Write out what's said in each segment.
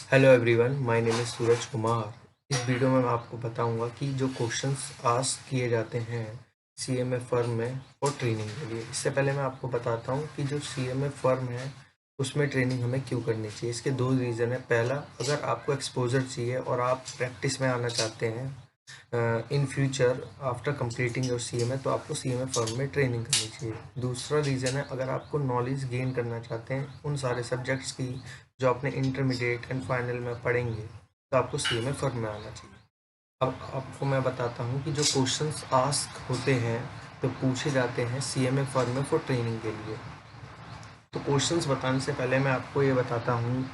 Hello everyone, my name is Suraj Kumar. इस video में मैं आपको बताऊंगा कि जो क्वेश्चंस आस्क किए जाते हैं सीएमए फर्म में और ट्रेनिंग के लिए। इससे पहले मैं आपको बताता हूं कि जो सीएमए फर्म है उसमें ट्रेनिंग हमें क्यों करनी चाहिए। इसके दो रीज़न है। पहला, अगर आपको एक्सपोजर चाहिए और आप प्रैक्टिस में आना चाहते हैं in future after completing your CMA, तो आपको सीएमए फर्म में ट्रेनिंग करनी चाहिए। दूसरा रीज़न है, अगर आपको नॉलेज गेन करना चाहते हैं उन सारे सब्जेक्ट्स की जो आपने इंटरमीडिएट एंड फाइनल में पढ़ेंगे, तो आपको सीएमए फर्म में आना चाहिए। अब आपको मैं बताता हूँ कि जो क्वेश्चंस आस्क होते हैं तो पूछे जाते हैं सीएमए फर्म में फॉर ट्रेनिंग के लिए। तो क्वेश्चंस बताने से पहले मैं आपको ये बताता हूँ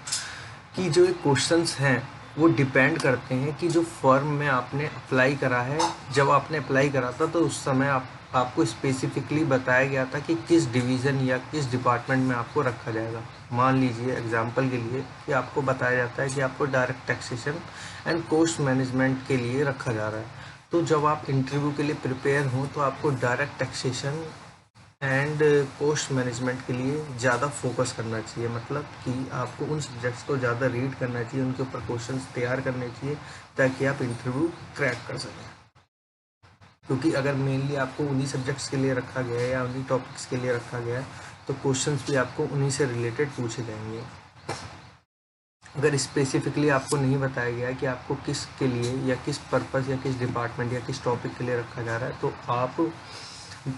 कि जो क्वेश्चंस हैं वो डिपेंड करते हैं कि जो फर्म में आपने अप्लाई करा है। जब आपने अप्लाई करा था तो उस समय आपको स्पेसिफिकली बताया गया था कि किस डिवीज़न या किस डिपार्टमेंट में आपको रखा जाएगा। मान लीजिए एग्जांपल के लिए कि आपको बताया जाता है कि आपको direct taxation and cost management के लिए रखा जा रहा है। तो जब आप इंटरव्यू के लिए प्रिपेयर हों तो आपको direct taxation and cost management के लिए ज़्यादा फोकस करना चाहिए। मतलब कि आपको उन सब्जेक्ट्स को ज़्यादा रीड करना चाहिए, उनके ऊपर क्वेश्चंस तैयार करने चाहिए ताकि आप इंटरव्यू क्रैक कर सकें। क्योंकि अगर मेनली आपको उन्हीं सब्जेक्ट्स के लिए रखा गया है या उन्हीं टॉपिक्स के लिए रखा गया है तो क्वेश्चंस भी आपको उन्हीं से रिलेटेड पूछे जाएंगे। अगर स्पेसिफिकली आपको नहीं बताया गया है कि आपको किस के लिए या किस पर्पज़ या किस डिपार्टमेंट या किस टॉपिक के लिए रखा जा रहा है, तो आप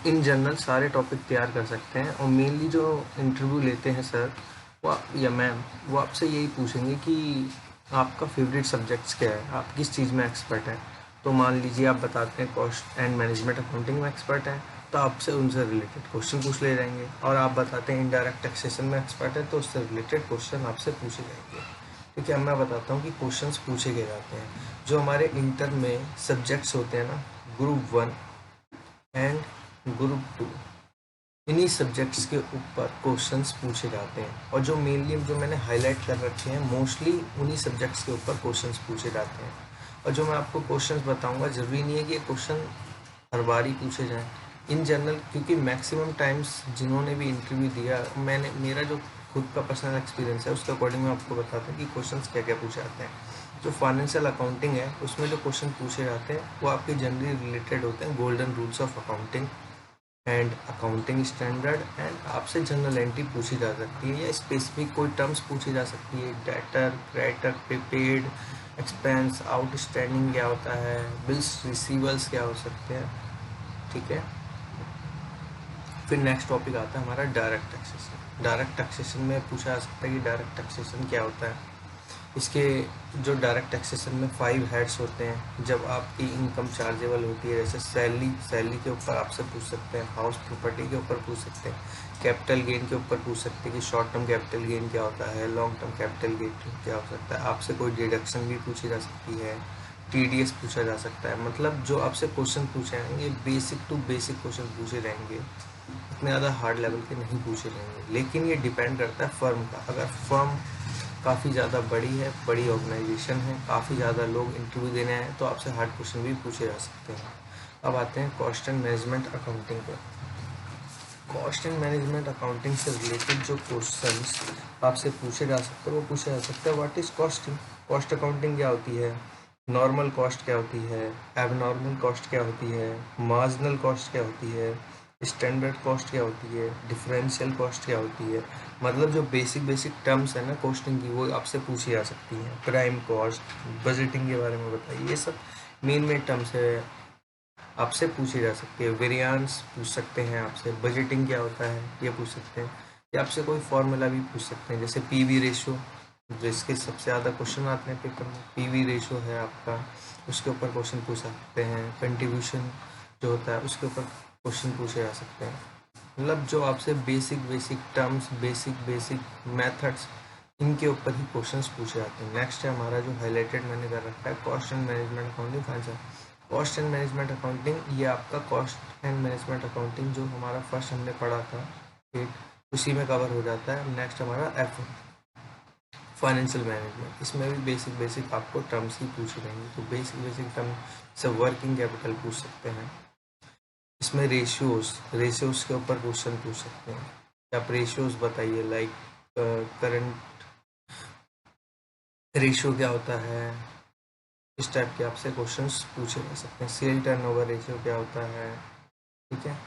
इन जनरल सारे टॉपिक तैयार कर सकते हैं। और मेनली जो इंटरव्यू लेते हैं सर वो या मैम, वो आपसे यही पूछेंगे कि आपका फेवरेट सब्जेक्ट्स क्या है, आप किस चीज़ में एक्सपर्ट हैं। तो मान लीजिए आप बताते हैं कॉस्ट एंड मैनेजमेंट अकाउंटिंग में एक्सपर्ट हैं, तो आपसे उनसे रिलेटेड क्वेश्चन पूछ ले जाएंगे। और आप बताते हैं इनडायरेक्ट टैक्सेशन में एक्सपर्ट है, तो उससे रिलेटेड क्वेश्चन आपसे पूछे जाएंगे। ठीक है, अब मैं बताता हूँ कि क्वेश्चंस पूछे गए जाते हैं। जो हमारे इंटर में सब्जेक्ट्स होते हैं ना, ग्रुप 1 एंड ग्रुप 2, इन्हीं सब्जेक्ट्स के ऊपर क्वेश्चंस पूछे जाते हैं। और जो मेनली जो मैंने हाईलाइट कर रखे हैं मोस्टली उन्हीं सब्जेक्ट्स के ऊपर क्वेश्चंस पूछे जाते हैं। और जो मैं आपको क्वेश्चंस बताऊंगा ज़रूरी नहीं है कि ये क्वेश्चन हर बार ही पूछे जाएं। इन जनरल, क्योंकि मैक्सिमम टाइम्स जिन्होंने भी इंटरव्यू दिया, मैंने मेरा जो खुद का पर्सनल एक्सपीरियंस है उसके अकॉर्डिंग मैं आपको बताता हूँ कि क्वेश्चंस क्या क्या पूछे जाते हैं। जो फाइनेंशियल अकाउंटिंग है उसमें जो क्वेश्चन पूछे जाते हैं वो आपके जनरली रिलेटेड होते हैं golden rules of accounting and accounting standard. And आपसे जनरल एंट्री पूछी जा सकती है या स्पेसिफिक कोई टर्म्स पूछी जा सकती है। Debtor, creditor, prepaid, expense, outstanding क्या होता है, बिल्स रिसीवल्स क्या हो सकते हैं। ठीक है, फिर नेक्स्ट टॉपिक आता है हमारा डायरेक्ट टैक्सेशन। डायरेक्ट टैक्सेशन में पूछा जा सकता है कि डायरेक्ट टैक्सेशन क्या होता है। इसके जो डायरेक्ट टैक्सेशन में 5 हेड्स होते हैं। जब आपकी इनकम चार्जेबल होती है, जैसे सैलरी के ऊपर आपसे पूछ सकते हैं, हाउस प्रॉपर्टी के ऊपर पूछ सकते हैं, कैपिटल गेन के ऊपर पूछ सकते हैं कि शॉर्ट टर्म कैपिटल गेन क्या होता है, लॉन्ग टर्म कैपिटल गेन क्या हो सकता है। आपसे कोई डिडक्शन भी पूछी जा सकती है, टीडीएस पूछा जा सकता है। मतलब जो आपसे क्वेश्चन पूछे जाएंगे बेसिक टू बेसिक क्वेश्चन पूछे जाएंगे, इतने ज़्यादा हार्ड लेवल के नहीं पूछे जाएंगे। लेकिन ये डिपेंड करता है फर्म का। अगर फर्म काफ़ी ज़्यादा बड़ी है, बड़ी ऑर्गेनाइजेशन है, काफ़ी ज़्यादा लोग इंटरव्यू देने आए हैं, तो आपसे हार्ड क्वेश्चन भी पूछे जा सकते हैं। अब आते हैं कॉस्ट एंड मैनेजमेंट अकाउंटिंग पर। कॉस्ट एंड मैनेजमेंट अकाउंटिंग से रिलेटेड जो क्वेश्चंस आपसे पूछे जा सकते हैं वो पूछा जा सकता है what is costing, cost accounting क्या होती है, नॉर्मल कॉस्ट क्या होती है, एबनॉर्मल कॉस्ट क्या होती है, मार्जिनल कॉस्ट क्या होती है, स्टैंडर्ड कॉस्ट क्या होती है, डिफरेंशियल कॉस्ट क्या होती है। मतलब जो बेसिक बेसिक टर्म्स है ना कॉस्टिंग की, वो आपसे पूछी जा सकती हैं। प्राइम कॉस्ट, बजटिंग के बारे में बताइए, ये सब मेन मेन टर्म्स है, आपसे पूछी जा सकती है। वेरिएंस पूछ सकते हैं आपसे, बजटिंग क्या होता है ये पूछ सकते हैं, या आपसे कोई फॉर्मूला भी पूछ सकते हैं, जैसे पीवी रेशो, जिसके सबसे ज़्यादा क्वेश्चन आते हैं पेपर में। पीवी रेशो है आपका, उसके ऊपर क्वेश्चन पूछ सकते हैं। कंट्रीब्यूशन जो होता है उसके ऊपर क्वेश्चन पूछे जा सकते हैं। मतलब जो आपसे basic basic terms, basic basic methods, इनके ऊपर ही क्वेश्चंस पूछे जाते हैं। नेक्स्ट है हमारा जो हाईलाइटेड मैंने कर रखा है cost and management accounting financial. Cost and management accounting, ये आपका कॉस्ट एंड मैनेजमेंट अकाउंटिंग जो हमारा फर्स्ट हमने पढ़ा था, एक उसी में कवर हो जाता है। नेक्स्ट हमारा एफ फाइनेंशियल मैनेजमेंट, इसमें भी बेसिक बेसिक आपको टर्म्स ही पूछे जाएंगे। तो बेसिक बेसिक टर्म से वर्किंग कैपिटल पूछ सकते हैं। इसमें रेशियोज के ऊपर क्वेश्चन पूछ सकते हैं कि आप रेशियोज बताइए, लाइक करंट रेशियो क्या होता है, इस टाइप के आपसे क्वेश्चंस पूछे जा सकते हैं। सेल टर्नओवर रेशियो क्या होता है, ठीक है।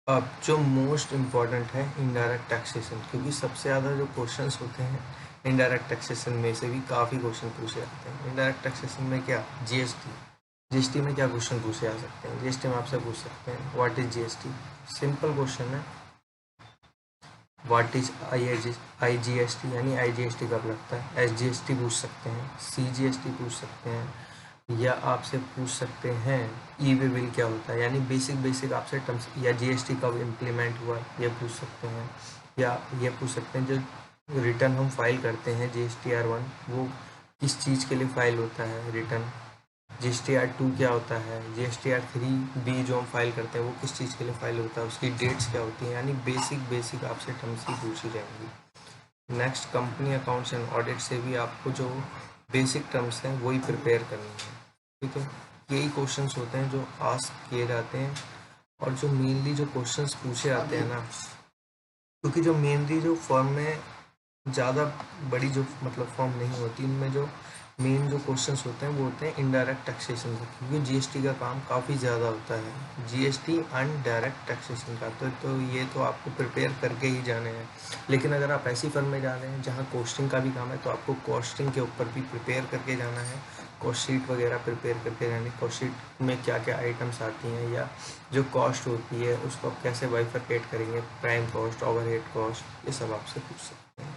अब जो मोस्ट इम्पॉर्टेंट है इनडायरेक्ट टैक्सेशन, क्योंकि सबसे ज़्यादा जो क्वेश्चंस होते हैं इनडायरेक्ट टैक्सेशन में से भी काफ़ी क्वेश्चन पूछे जाते हैं। इनडायरेक्ट टैक्सेशन में क्या, जीएसटी, जीएसटी में क्या क्वेश्चन पूछे जा सकते हैं। जीएसटी में आपसे पूछ सकते हैं what is GST, simple question है। व्हाट इज आईजीएसटी, यानी आईजीएसटी कब लगता है। एसजीएसटी पूछ सकते हैं, सीजीएसटी पूछ सकते हैं, या आपसे पूछ सकते हैं ई वे बिल क्या होता है, यानी बेसिक आपसे टर्म्स, या जीएसटी कब इम्प्लीमेंट हुआ ये पूछ सकते हैं। या ये पूछ सकते हैं जो रिटर्न हम फाइल करते हैं GSTR 1 वो किस चीज़ के लिए फाइल होता है रिटर्न। GSTR 2 क्या होता है, GSTR 3B जो हम फाइल करते हैं वो किस चीज़ के लिए फाइल होता है, उसकी डेट्स क्या होती हैं, यानी बेसिक आपसे टर्म्स ही पूछी जाएंगी। Next company accounts and audit से भी आपको जो बेसिक टर्म्स हैं वही प्रिपेयर करनी है, ठीक है। यही क्वेश्चंस होते हैं जो आस्क किए जाते हैं, और जो मेनली जो क्वेश्चंस पूछे जाते हैं ना, क्योंकि जो मेनली जो फॉर्म में ज़्यादा बड़ी जो मतलब फॉर्म नहीं होती, इनमें जो मेन जो क्वेश्चंस होते हैं वो होते हैं इनडायरेक्ट टैक्सेशन का, क्योंकि जीएसटी का काम काफ़ी ज़्यादा होता है, जीएसटी एंड डायरेक्ट टैक्सेशन का। तो ये तो आपको प्रिपेयर करके ही जाने हैं। लेकिन अगर आप ऐसी फर्म में जा रहे हैं जहाँ कॉस्टिंग का भी काम है तो आपको कॉस्टिंग के ऊपर भी प्रिपेयर करके जाना है, कॉस्ट शीट वगैरह प्रिपेयर करके जानी, कॉस्ट शीट में क्या क्या आइटम्स आती हैं, या जो कॉस्ट होती है उसको आप कैसे बाइफरकेट करेंगे, प्राइम कॉस्ट, ओवरहेड कॉस्ट, ये सब आपसे पूछ सकते हैं।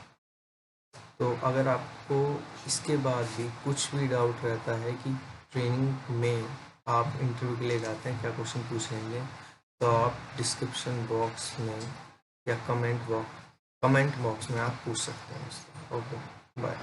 तो अगर आपको इसके बाद भी कुछ भी डाउट रहता है कि ट्रेनिंग में आप इंटरव्यू के लिए जाते हैं क्या क्वेश्चन पूछ लेंगे, तो आप डिस्क्रिप्शन बॉक्स में या कमेंट बॉक्स में आप पूछ सकते हैं उससे। Okay, bye.